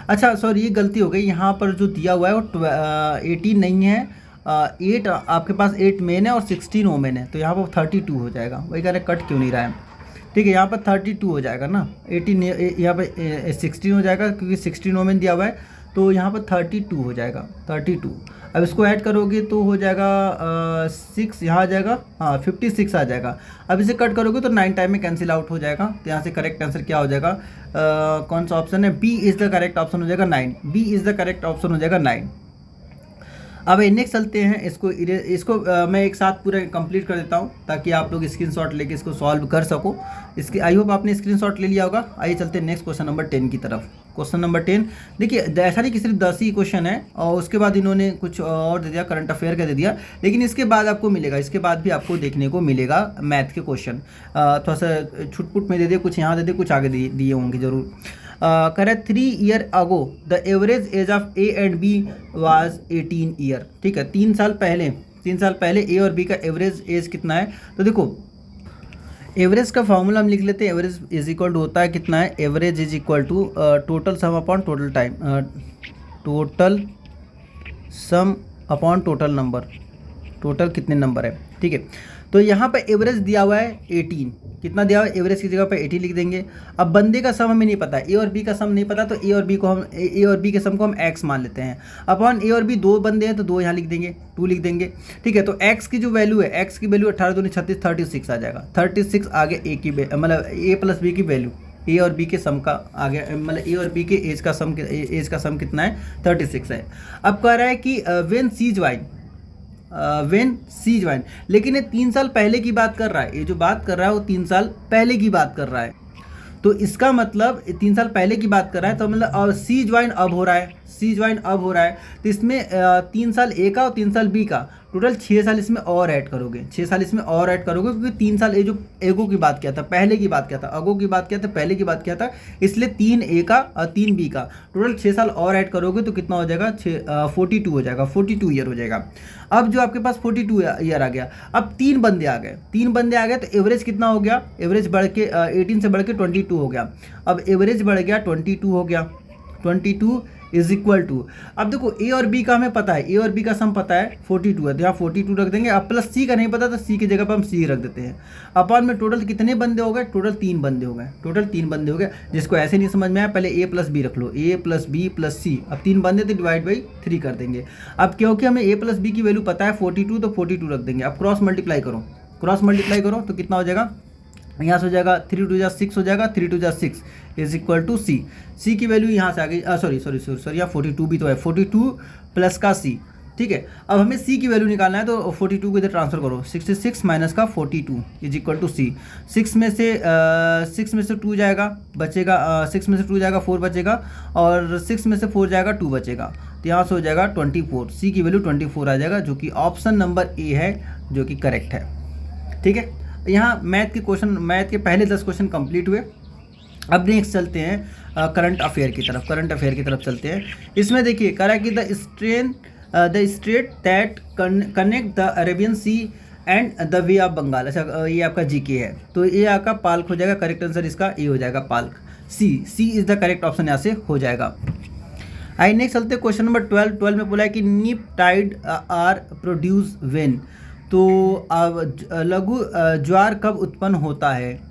अच्छा सॉरी, ये गलती हो गई, यहाँ पर जो दिया हुआ है वो 18 नहीं है, 8 आपके पास 8 मेन है और 16 वोमेन है, तो यहाँ पर 32 हो जाएगा। वही कह रहे कट क्यों नहीं रहा है, ठीक है, यहाँ पर 32 हो जाएगा ना, 18 यहाँ पर 16 हो जाएगा क्योंकि 16 वोमेन दिया हुआ है, तो यहाँ पर 32 हो जाएगा, 32। अब इसको ऐड करोगे तो हो जाएगा 6, यहाँ आ जाएगा, हाँ 56 आ जाएगा। अब इसे कट करोगे तो 9 टाइम में कैंसिल आउट हो जाएगा, तो यहाँ से करेक्ट आंसर क्या हो जाएगा, कौन सा ऑप्शन है, B is the correct option हो जाएगा 9, B is the correct option हो जाएगा 9। अब नेक्स्ट चलते हैं, इसको मैं एक साथ पूरा कंप्लीट कर देता हूँ ताकि आप लोग स्क्रीनशॉट लेके इसको सॉल्व कर सको। इसके आई होप आपने स्क्रीनशॉट ले लिया होगा। आइए चलते हैं नेक्स्ट क्वेश्चन नंबर 10 की तरफ। क्वेश्चन नंबर 10, देखिए ऐसा नहीं कि सिर्फ 10 ही क्वेश्चन है और उसके बाद इन्होंने कुछ और दे दिया, करंट अफेयर का दे दिया, लेकिन इसके बाद आपको मिलेगा, इसके बाद भी आपको देखने को मिलेगा मैथ के क्वेश्चन। थोड़ा सा छुटपुट में दे दिए, कुछ यहाँ दे दिए, कुछ आगे दिए होंगे जरूर। Correct 3 year ago the average age of A and B was 18 year. ठीक है, 3 साल पहले ए और बी का एवरेज एज कितना है? तो देखो एवरेज का फॉर्मूला हम लिख लेते हैं। एवरेज इज इक्वल टू होता है कितना है? Average is equal to total sum upon total time, total sum upon total number, total कितने नंबर है। ठीक है, तो यहाँ पे एवरेज दिया हुआ है 18, कितना दिया हुआ है? एवरेज की जगह पे 18 लिख देंगे। अब बंदे का सम हमें नहीं पता, ए और बी का सम नहीं पता, तो ए और बी के सम को हम एक्स मान लेते हैं। अपॉन ए और बी 2 बंदे हैं तो 2 यहाँ लिख देंगे, 2 लिख देंगे। ठीक है, तो एक्स की जो वैल्यू है, एक्स की वैल्यू 18 दूनी 36, 36 आ जाएगा। 36 आगे ए की मतलब ए प्लस बी की वैल्यू, ए और बी के सम का आगे मतलब ए और बी के एज का सम कितना है? 36 है। अब कह रहा है कि वेन सी ज्वाइन, लेकिन ये 3 साल पहले की बात कर रहा है, ये जो बात कर रहा है वो 3 साल पहले की बात कर रहा है। तो इसका मतलब 3 साल पहले की बात कर रहा है, तो मतलब और सी ज्वाइन अब हो रहा है, तो इसमें 3 साल ए का और 3 साल बी का, टोटल 6 साल इसमें और ऐड करोगे, 6 साल इसमें और ऐड करोगे, क्योंकि 3 साल ए जो एगो की बात किया था, पहले की बात किया था, अगो की बात किया था, पहले की बात किया था, इसलिए 3 ए का और 3 बी का, टोटल 6 साल और ऐड करोगे तो कितना हो जाएगा? 42 हो जाएगा, 42 ईयर हो जाएगा। अब जो आपके पास 42 ईयर आ गया, अब 3 बंदे आ गए, तो एवरेज कितना हो गया? एवरेज बढ़ के 18 से बढ़ के 22 हो गया। अब एवरेज बढ़ गया 22 हो गया, 22 इज इक्वल टू, अब देखो ए और बी का हमें पता है, ए और बी का सम पता है 42 है, तो यहाँ 42 रख देंगे। अब प्लस सी का नहीं पता, तो सी की जगह पर हम सी रख देते हैं। अपॉन में टोटल कितने बंदे हो गए? टोटल 3 बंदे हो गए, जिसको ऐसे नहीं समझ में आया पहले ए प्लस बी रख लो, ए प्लस बी प्लस सी। अब 3 बंदे तो डिवाइड बाई 3 कर देंगे। अब क्योंकि हमें ए प्लस बी की वैल्यू पता है 42, तो 42 रख देंगे। अब क्रॉस मल्टीप्लाई करो तो कितना हो जाएगा? यहाँ से हो जाएगा 3 2 जा 6 हो जाएगा, 3 2 जा 6 इज इक्वल टू सी। सी की वैल्यू यहाँ से आ गई, सॉरी यहाँ 42 भी तो है, 42 प्लस का सी। ठीक है, अब हमें सी की वैल्यू निकालना है, तो 42 को इधर ट्रांसफर करो, 66 माइनस का 42 इज इक्वल टू सी। 6 में से 2 जाएगा, बचेगा 6 में से 2 जाएगा 4 बचेगा, और 6 में से 4 जाएगा 2 बचेगा, तो यहाँ से हो जाएगा 24। सी की वैल्यू 24 आ जाएगा, जो कि ऑप्शन नंबर ए है, जो कि करेक्ट है। ठीक है, यहाँ मैथ के पहले 10 क्वेश्चन कंप्लीट हुए। अब नेक्स्ट चलते हैं करंट अफेयर की तरफ चलते हैं। इसमें देखिए कह रहा है कि the strait that connect the Arabian Sea and the Bay of Bengal. अच्छा, ये आपका जीके है, तो ये आपका पाल्क हो जाएगा। करेक्ट आंसर इसका ए हो जाएगा, Palk. C is the correct option यहाँ से हो जाएगा। आई नेक्स्ट चलते हैं क्वेश्चन नंबर 12 में बोला है कि नीप टाइड आर प्रोड्यूस वेन, तो लघु ज्वार कब उत्पन्न होता है?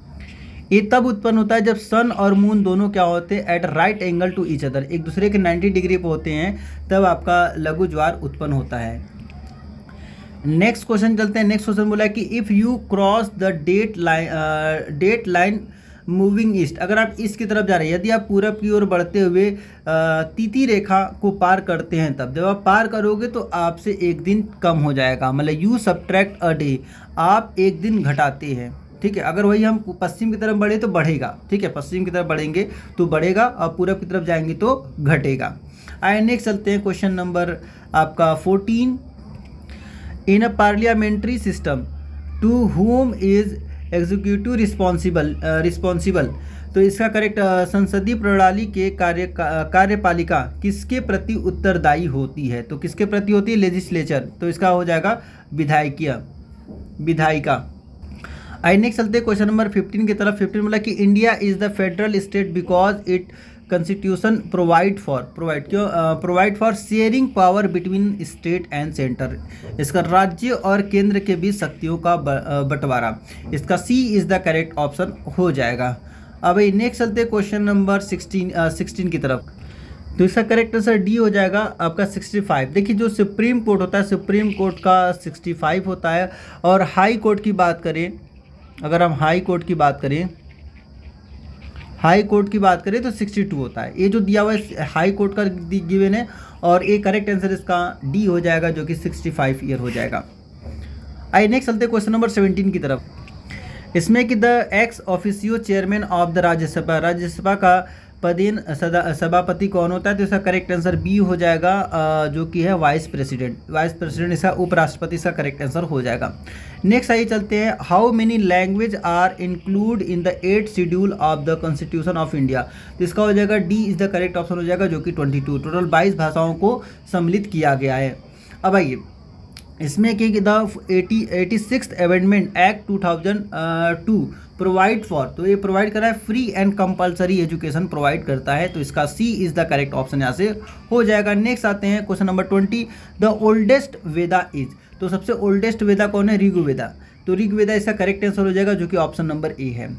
ये तब उत्पन्न होता है जब सन और मून दोनों क्या होते हैं? At right angle to each other, एक दूसरे के 90 डिग्री पे होते हैं, तब आपका लघु ज्वार उत्पन्न होता है। नेक्स्ट क्वेश्चन चलते हैं। नेक्स्ट क्वेश्चन बोला है कि if you cross the date line moving east, अगर आप ईस्ट की तरफ जा रहे हैं, यदि आप पूरब की ओर बढ़ते हुए तीती रेखा को पार करते हैं, तब जब आप पार करोगे तो आपसे एक दिन कम हो जाएगा, मतलब यू सब्ट्रैक्ट अ डे, आप एक दिन घटाते हैं। ठीक है, अगर वही हम पश्चिम की तरफ बढ़े तो बढ़ेगा। ठीक है, पश्चिम की तरफ बढ़ेंगे तो बढ़ेगा, और पूरब की तरफ जाएंगे तो घटेगा। आइए नेक्स्ट चलते हैं क्वेश्चन नंबर आपका 14। In a parliamentary system to whom is executive responsible, तो इसका करेक्ट संसदीय प्रणाली के कार्यपालिका किसके प्रति उत्तरदायी होती है? तो किसके प्रति होती है? लेजिस्लेचर, तो इसका हो जाएगा विधायिका। आई नेक्स्ट चलते हैं क्वेश्चन नंबर 15 की तरफ। 15 बोला कि India is the federal state because it constitution provide for sharing power between state and centre, इसका राज्य और केंद्र के बीच शक्तियों का बंटवारा, इसका सी इज द करेक्ट ऑप्शन हो जाएगा। अब नेक्स्ट चलते हैं क्वेश्चन नंबर 16 की तरफ, तो इसका करेक्ट आंसर डी हो जाएगा आपका 65। देखिए जो सुप्रीम कोर्ट होता है, सुप्रीम कोर्ट का 65 होता है, और हाई कोर्ट की बात करें, अगर हम हाई कोर्ट की बात करें तो 62 होता है। ये जो दिया हुआ है हाई कोर्ट का गिवन है, और ये करेक्ट आंसर इसका डी हो जाएगा, जो कि 65 ईयर हो जाएगा। आइए नेक्स्ट चलते क्वेश्चन नंबर 17 की तरफ। इसमें कि the ex officio chairman of the Rajya Sabha का पदेन सभापति कौन होता है? तो इसका करेक्ट आंसर बी हो जाएगा, जो कि है वाइस प्रेसिडेंट। वाइस प्रेसिडेंट इसका उपराष्ट्रपति इसका करेक्ट आंसर हो जाएगा। नेक्स्ट आइए चलते हैं, how many language are include in the 8th schedule of the constitution of India? तो इसका हो जाएगा D is the correct option हो जाएगा, जो कि 22। टोटल 22 भाषाओं को सम्मिलित किया गया है। अब आइए इसमें कि the 86th amendment act 2002 provide for, तो ये प्रोवाइड कर रहा है free and compulsory education provide करता है, तो इसका सी इज द करेक्ट ऑप्शन यहाँ से हो जाएगा। नेक्स्ट आते हैं question number 20, the oldest Veda is, तो सबसे ओल्डेस्ट वेदा कौन है? ऋग्वेदा। तो ऋग्वेदा इसका करेक्ट आंसर हो जाएगा, जो कि ऑप्शन नंबर ए है।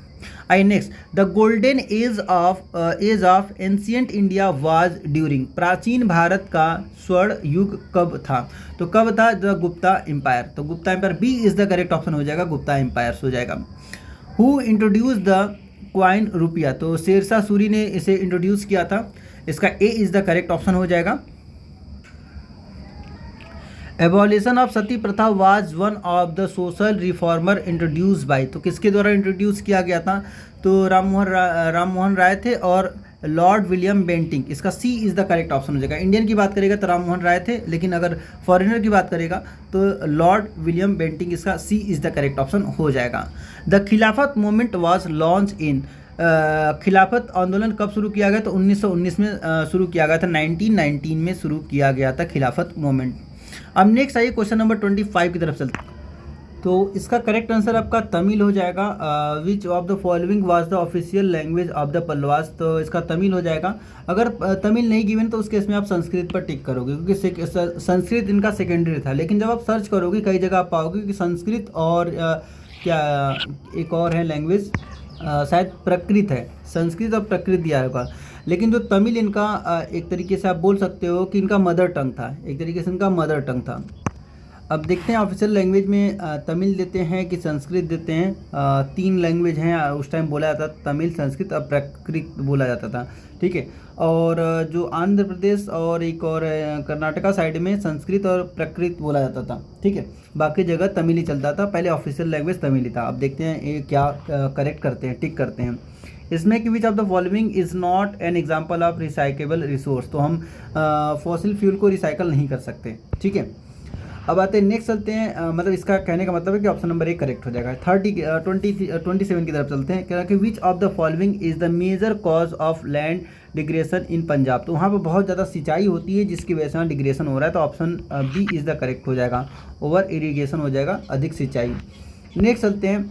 I next, the golden age of ancient India was during, प्राचीन भारत का स्वर्ण युग कब था? तो कब था? The Gupta empire. तो Gupta empire, B is the correct option हो जाएगा, गुप्ता एम्पायर हो जाएगा। हु इंट्रोड्यूस द क्वाइन रुपया, तो शेरशाह सूरी ने इसे इंट्रोड्यूस किया था, इसका A is the correct option हो जाएगा। एबॉलिशन ऑफ सती प्रथा was one of the social reformer introduce by, तो किसके द्वारा इंट्रोड्यूस किया गया था? तो राम मोहन राय थे और लॉर्ड विलियम बेंटिंग, इसका सी इज़ द करेक्ट ऑप्शन हो जाएगा। इंडियन की बात करेगा तो राम मोहन राय थे, लेकिन अगर फॉरेनर की बात करेगा तो लॉर्ड विलियम बेंटिंग, इसका सी इज़ द करेक्ट ऑप्शन हो जाएगा। द खिलाफत मूवमेंट वाज लॉन्च इन, खिलाफत आंदोलन कब शुरू किया गया? तो 1919 में शुरू किया गया था, 1919 में शुरू किया गया था खिलाफत मूवमेंट। अब नेक्स्ट आइए क्वेश्चन नंबर 25 की तरफ चलते हैं। तो इसका करेक्ट आंसर आपका तमिल हो जाएगा। विच of the following was the official language of the Pallavas, तो इसका तमिल हो जाएगा। अगर तमिल नहीं गिवन तो उस केस में आप संस्कृत पर टिक करोगे, क्योंकि संस्कृत इनका सेकेंडरी था, लेकिन जब आप सर्च करोगे कई जगह आप पाओगे कि संस्कृत और क्या एक और है लैंग्वेज, शायद प्रकृत है, संस्कृत और प्रकृत दिया होगा, लेकिन जो तमिल इनका एक तरीके से आप बोल सकते हो कि इनका मदर टंग था, एक तरीके से इनका मदर टंग था। अब देखते हैं ऑफिशियल लैंग्वेज में तमिल देते हैं कि संस्कृत देते हैं। 3 लैंग्वेज हैं, उस टाइम बोला जाता था तमिल, संस्कृत और प्राकृत बोला जाता था, ठीक है। और जो आंध्र प्रदेश और एक और कर्नाटका साइड में संस्कृत और प्राकृत बोला जाता था, ठीक है। बाकी जगह तमिल ही चलता था, पहले ऑफिशियल लैंग्वेज तमिल ही था। अब देखते हैं ये क्या करेक्ट करते हैं, टिक करते हैं इसमें कि which of the following is not an example of recyclable resource, तो हम फॉसिल फ्यूल को रिसाइकल नहीं कर सकते, ठीक है। अब आते हैं नेक्स्ट चलते हैं, मतलब इसका कहने का मतलब है कि ऑप्शन नंबर 1 करेक्ट हो जाएगा। 27 की तरफ चलते हैं, कह रहा है कि which of the following is the major cause of land degradation in Punjab, तो वहाँ पर बहुत ज़्यादा सिंचाई होती है जिसकी वजह से वहाँ डिग्रेशन हो रहा है, तो option B is the correct हो जाएगा, ओवर इरीगेशन हो जाएगा, अधिक सिंचाई। नेक्स्ट चलते हैं,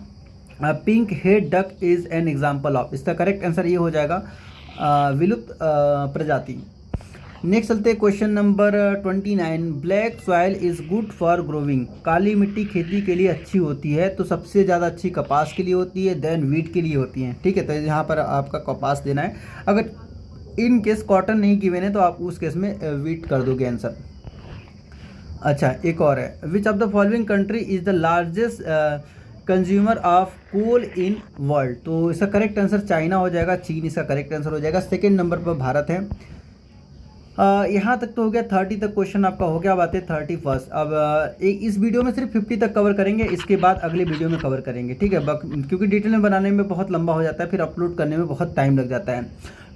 pink head duck is an example of, इसका करेक्ट आंसर ये हो जाएगा विलुप्त प्रजाति। नेक्स्ट चलते हैं question number 29, black soil is good for growing, काली मिट्टी खेती के लिए अच्छी होती है, तो सबसे ज़्यादा अच्छी कपास के लिए होती है, देन वीट के लिए होती है, ठीक है। तो यहाँ पर आपका कपास देना है, अगर इन केस कॉटन नहीं गिवन है तो आप उस केस में वीट कर दोगे आंसर। अच्छा, एक और है, which of the following country is the largest consumer of coal in world, तो इसका करेक्ट आंसर चाइना हो जाएगा, चीन इसका करेक्ट आंसर हो जाएगा। सेकेंड नंबर पर भारत है। यहाँ तक तो हो गया, 30 तक क्वेश्चन आपका हो गया। अब आते हैं 31। अब इस वीडियो में सिर्फ 50 तक कवर करेंगे, इसके बाद अगले वीडियो में कवर करेंगे, ठीक है, क्योंकि डिटेल में बनाने में बहुत लंबा हो जाता है, फिर अपलोड करने में बहुत टाइम लग जाता है।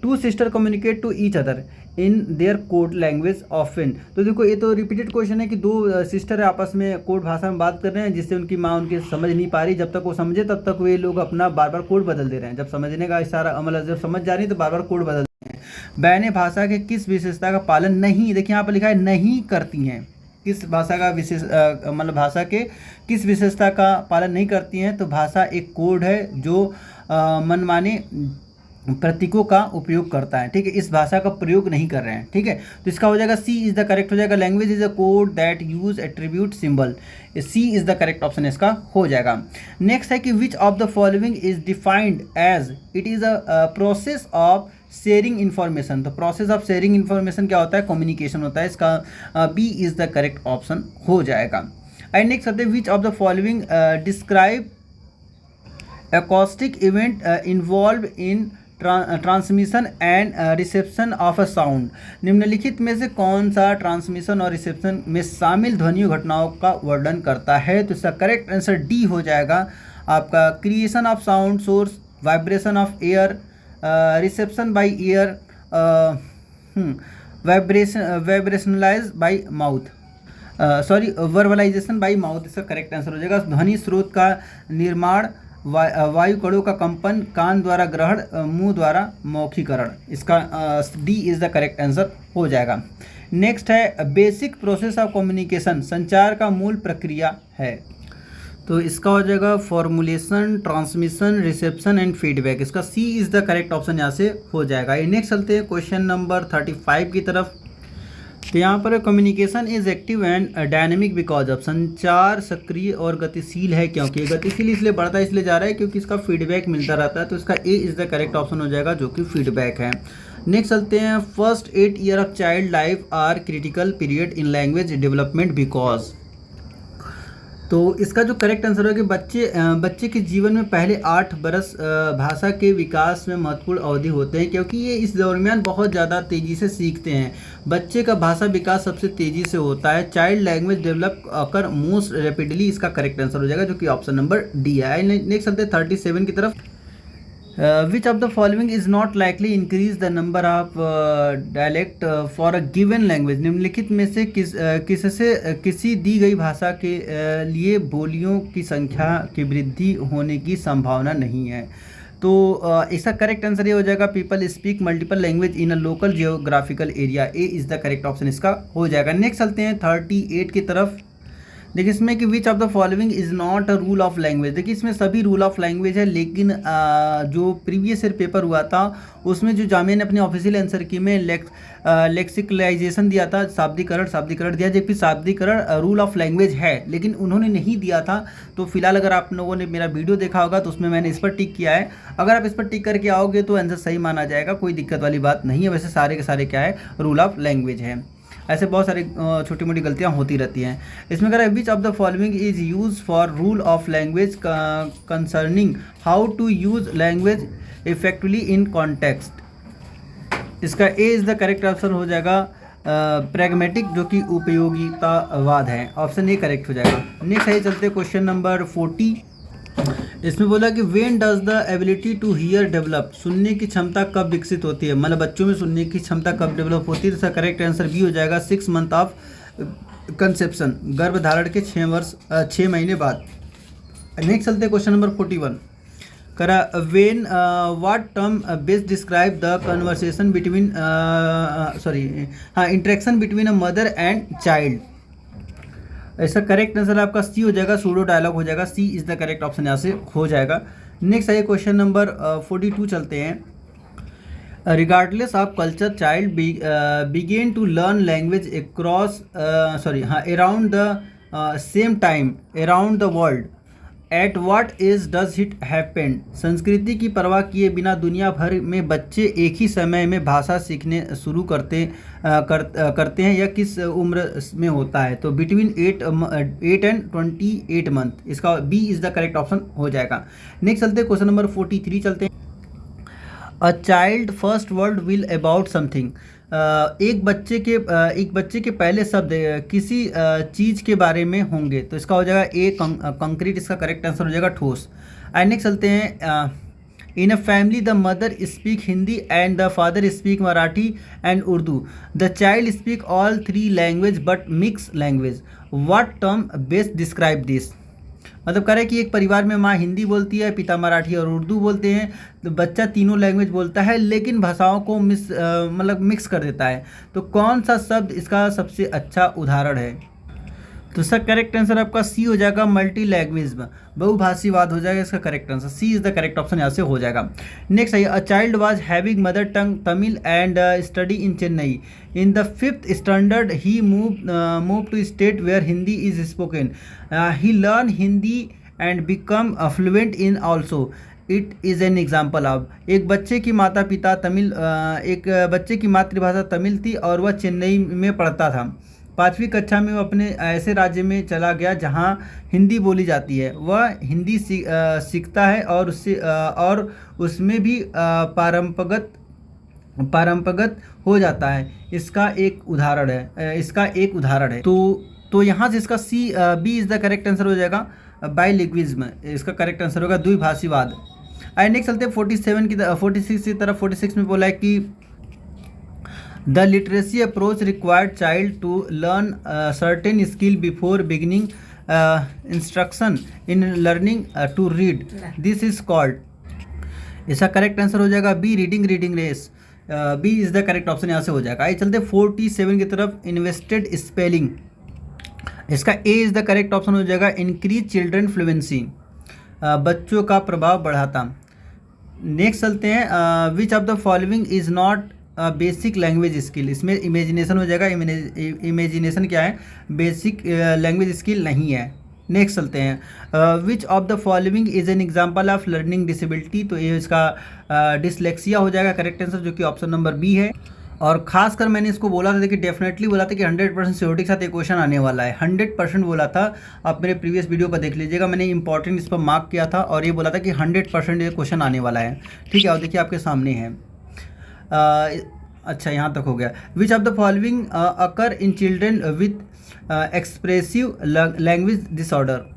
2 sister communicate to each other in their code language often, तो देखो ये तो रिपीटेड क्वेश्चन है कि 2 सिस्टर आपस में कोड भाषा में बात कर रहे हैं, जिससे उनकी माँ उनके समझ नहीं पा रही, जब तक वो समझे तब तक वे लोग अपना बार बार कोड बदल दे रहे हैं, जब समझने का इशारा अमल, जब समझ जा रही है तो बार बार कोड बदल रहे हैं। बहनें भाषा के किस विशेषता का पालन नहीं, देखिए यहाँ पर लिखा है नहीं करती हैं, किस भाषा का विशेष मतलब भाषा के किस विशेषता का पालन नहीं करती हैं, तो भाषा एक कोड है जो मनमाने प्रतीकों का उपयोग करता है, ठीक है, इस भाषा का प्रयोग नहीं कर रहे हैं, ठीक है। तो इसका हो जाएगा सी इज़ द करेक्ट हो जाएगा, language is a code that use attribute symbol, C is the correct option इसका हो जाएगा। नेक्स्ट है कि which of the following is defined as it is a process of sharing information, तो process of sharing information क्या होता है, communication होता है, इसका B is the correct option हो जाएगा। एंड नेक्स्ट आते हैं, which of the following describe acoustic event involved in transmission and reception of a sound, निम्नलिखित में से कौन सा ट्रांसमिशन और रिसेप्शन में शामिल ध्वनि घटनाओं का वर्णन करता है, तो इसका करेक्ट आंसर डी हो जाएगा आपका, creation of sound source, vibration of air, reception by ear, vibrationalise by mouth, verbalisation by mouth इसका करेक्ट आंसर हो जाएगा। ध्वनि स्रोत का निर्माण, वायु कणों का कंपन, कान द्वारा ग्रहण, मुंह द्वारा मौखीकरण, इसका D is the correct answer हो जाएगा। नेक्स्ट है बेसिक प्रोसेस ऑफ कम्युनिकेशन, संचार का मूल प्रक्रिया है, तो इसका हो जाएगा formulation, transmission, reception and feedback, इसका सी इज द करेक्ट ऑप्शन यहाँ से हो जाएगा। नेक्स्ट चलते हैं क्वेश्चन नंबर 35 की तरफ। तो यहाँ पर communication is active and dynamic because of, संचार सक्रिय और गतिशील है क्योंकि, गतिशील इसलिए बढ़ता है इसलिए जा रहा है क्योंकि इसका फीडबैक मिलता रहता है, तो इसका A is the correct option हो जाएगा जो कि फीडबैक है। नेक्स्ट चलते हैं first 8 year of child life are critical period in language development because, तो इसका जो करेक्ट आंसर है कि बच्चे के जीवन में पहले 8 बरस भाषा के विकास में महत्वपूर्ण अवधि होते हैं क्योंकि ये इस दरमियान बहुत ज़्यादा तेज़ी से सीखते हैं। बच्चे का भाषा विकास सबसे तेज़ी से होता है। चाइल्ड लैंग्वेज डेवलप अकर मोस्ट रैपिडली, इसका करेक्ट आंसर हो जाएगा जो कि ऑप्शन नंबर डी है। नेक्स्ट चलते हैं 37 की तरफ। विच of the following is not likely increase the number of dialect for a given language, निम्नलिखित में से किसी दी गई भाषा के लिए बोलियों की संख्या की वृद्धि होने की संभावना नहीं है, तो इसका करेक्ट आंसर ये हो जाएगा people speak multiple language in a local geographical area, A is the correct option इसका हो जाएगा। नेक्स्ट चलते हैं 38 की तरफ। देखिए इसमें कि which of the following is not a rule of language, देखिए इसमें सभी रूल ऑफ लैंग्वेज है, लेकिन जो प्रीवियस ईयर पेपर हुआ था उसमें जो जामिया ने अपने ऑफिशियल आंसर की में लेक्सिकलाइजेशन दिया था, शाब्दिकरण दिया, जबकि शाब्दिकरण रूल ऑफ लैंग्वेज है लेकिन उन्होंने नहीं दिया था। तो फिलहाल अगर आप लोगों ने मेरा वीडियो देखा होगा तो उसमें मैंने इस पर टिक किया है, अगर आप इस पर टिक करके आओगे तो आंसर सही माना जाएगा, कोई दिक्कत वाली बात नहीं है। वैसे सारे के सारे क्या है, रूल ऑफ लैंग्वेज है। ऐसे बहुत सारी छोटी मोटी गलतियां होती रहती हैं। इसमें अगर which of the following is use for rule of language concerning how to use language effectively in context, इसका A is the correct answer हो जाएगा प्रैग्मेटिक, जो कि उपयोगितावाद है, ऑप्शन ए करेक्ट हो जाएगा। नेक्स्ट है चलते क्वेश्चन नंबर 40। इसमें बोला कि when does the ability to hear develop, सुनने की क्षमता कब विकसित होती है, मतलब बच्चों में सुनने की क्षमता कब डेवलप होती है, तो इसका करेक्ट आंसर भी हो जाएगा 6 मंथ ऑफ कंसेप्शन, गर्भधारण के 6 महीने बाद। नेक्स्ट चलते क्वेश्चन नंबर 41 करा, when what term best describe the conversation between interaction between a mother and child, ऐसा करेक्ट आंसर आपका सी हो जाएगा, सूडो डायलॉग हो जाएगा, सी इज़ द करेक्ट ऑप्शन यहाँ से हो जाएगा। नेक्स्ट है क्वेश्चन नंबर 42 चलते हैं। Regardless of culture child begin to learn language around the same time around the world, at what age does it happen, संस्कृति की परवाह किए बिना दुनिया भर में बच्चे एक ही समय में भाषा सीखने शुरू करते हैं, या किस उम्र में होता है, तो बिटवीन 8 एंड 28 मंथ, इसका B is the correct option हो जाएगा। नेक्स्ट चलते हैं क्वेश्चन नंबर 43 चलते हैं। A child first word will about something, एक बच्चे के पहले शब्द किसी चीज़ के बारे में होंगे, तो इसका हो जाएगा ए कंक्रीट, इसका करेक्ट आंसर हो जाएगा ठोस। नेक्स्ट चलते हैं, in a family the mother speak Hindi and the father speak Marathi and Urdu, the child speak all 3 language but mix language, what term best describe this, मतलब कह रहे हैं कि एक परिवार में माँ हिंदी बोलती है, पिता मराठी और उर्दू बोलते हैं, तो बच्चा तीनों लैंग्वेज बोलता है लेकिन भाषाओं को मिक्स कर देता है, तो कौन सा शब्द इसका सबसे अच्छा उदाहरण है, तो इसका करेक्ट आंसर आपका सी हो जाएगा, मल्टी लैंग्वेज, बहुभाषीवाद हो जाएगा, इसका correct answer C is the correct option यहाँ से हो जाएगा। नेक्स्ट है, a child was having mother tongue Tamil and study in Chennai, in the 5th standard he move to state where Hindi is spoken, he learn Hindi and become fluent in also, it is an example of, एक बच्चे की मातृभाषा तमिल थी और वह चेन्नई में पढ़ता था, 5वीं कक्षा में वो अपने ऐसे राज्य में चला गया जहाँ हिंदी बोली जाती है, वह हिंदी सीखता है और उसमें भी पारंपरिक हो जाता है, इसका एक उदाहरण है, तो यहाँ से इसका B is the correct answer हो जाएगा, बाइलिंग्विज्म, इसका करेक्ट आंसर होगा द्विभाषीवाद। नेक्स्ट चलते हैं 47 की 46 की तरफ। 46 में बोला है कि the literacy approach required child to learn certain skill before beginning instruction in learning to read, this is called. इसका करेक्ट आंसर हो जाएगा B, reading race. B is the correct option यहाँ से हो जाएगा। आइए चलते 47 की तरफ। इन्वेस्टेड स्पेलिंग, इसका A is the correct option हो जाएगा इंक्रीज चिल्ड्रन फ्लुएंसी, बच्चों का प्रभाव बढ़ाता। नेक्स्ट चलते हैं which of the following is not basic language skill, इसमें इमेजिनेशन हो जाएगा। इमेजिनेशन क्या है, बेसिक लैंग्वेज स्किल नहीं है। नेक्स्ट चलते हैं which of the following is an example of learning disability, तो ये इसका डिसलेक्सिया हो जाएगा करेक्ट आंसर, जो कि ऑप्शन नंबर बी है। और खासकर मैंने इसको बोला था, देखिए डेफिनेटली बोला था कि 100% सिक्योरिटी के साथ एक क्वेश्चन आने वाला है, 100% बोला था। आप मेरे प्रीवियस वीडियो पर देख लीजिएगा, मैंने इंपॉर्टेंट इस पर मार्क किया था और ये बोला था कि 100% ये क्वेश्चन आने वाला है। ठीक है, और देखिए आपके सामने है। अच्छा, यहाँ तक हो गया। विच of the following occur in children with expressive language disorder,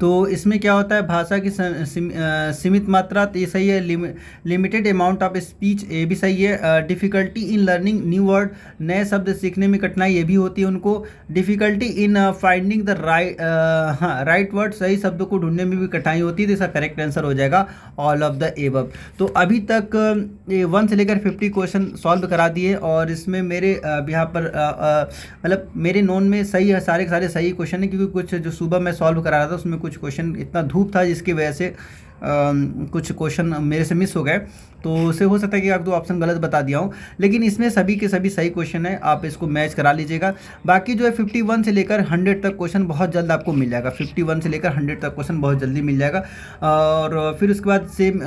तो इसमें क्या होता है, भाषा की सीमित मात्रा, तो ये सही है। लिमिटेड अमाउंट ऑफ स्पीच, ये भी सही है। Difficulty in learning new word, नए शब्द सीखने में कठिनाई, ये भी होती है उनको। Difficulty in finding the right word, सही शब्दों को ढूंढने में भी कठिनाई होती है, तो इसका करेक्ट आंसर हो जाएगा ऑल ऑफ द एबव। तो अभी तक 1 से लेकर 50 क्वेश्चन सॉल्व करा दिए, और इसमें मेरे यहाँ पर मतलब मेरे नोन में सही है, सारे के सारे सही क्वेश्चन है, क्योंकि कुछ जो सुबह मैं सॉल्व करा रहा था उसमें कुछ क्वेश्चन इतना धूप था जिसकी वजह से कुछ क्वेश्चन मेरे से मिस हो गए, तो उसे हो सकता है कि आप 2 ऑप्शन गलत बता दिया हूँ, लेकिन इसमें सभी के सभी सही क्वेश्चन है, आप इसको मैच करा लीजिएगा। बाकी जो है 51 से लेकर 100 तक क्वेश्चन बहुत जल्द आपको मिल जाएगा, 51 से लेकर 100 तक क्वेश्चन बहुत जल्दी मिल जाएगा। और फिर उसके बाद सेम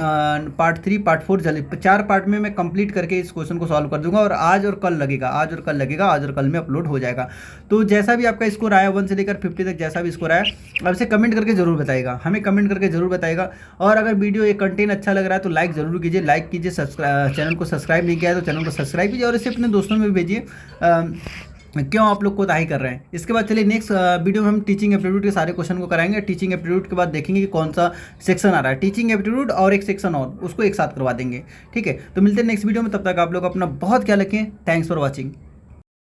पार्ट 3 पार्ट 4 जल्दी 4 पार्ट में मैं कंप्लीट करके इस क्वेश्चन को सॉल्व कर दूंगा, और आज और कल में अपलोड हो जाएगा। तो जैसा भी आपका स्कोर आया 1 से लेकर 50 तक, जैसा भी स्कोर आया, अब इसे कमेंट करके जरूर बताइएगा, हमें कमेंट करके जरूर बताइएगा। और अगर वीडियो ये कंटेंट अच्छा लग रहा है तो लाइक ज़रूर कीजिए, लाइक कीजिए। चैनल को सब्सक्राइब नहीं किया है तो चैनल को सब्सक्राइब कीजिए, और इसे अपने दोस्तों में भी भेजिए। क्यों आप लोग कोताही कर रहे हैं। इसके बाद चलिए नेक्स्ट वीडियो में हम टीचिंग एप्टीट्यूड के सारे क्वेश्चन को कराएंगे। टीचिंग एप्टीट्यूड के बाद देखेंगे कि कौन सा सेक्शन आ रहा है, टीचिंग एप्टीट्यूड और एक सेक्शन और, उसको एक साथ करवा देंगे। ठीक है, तो मिलते हैं नेक्स्ट वीडियो में, तब तक आप लोग अपना बहुत ख्याल रखें। Thanks for watching.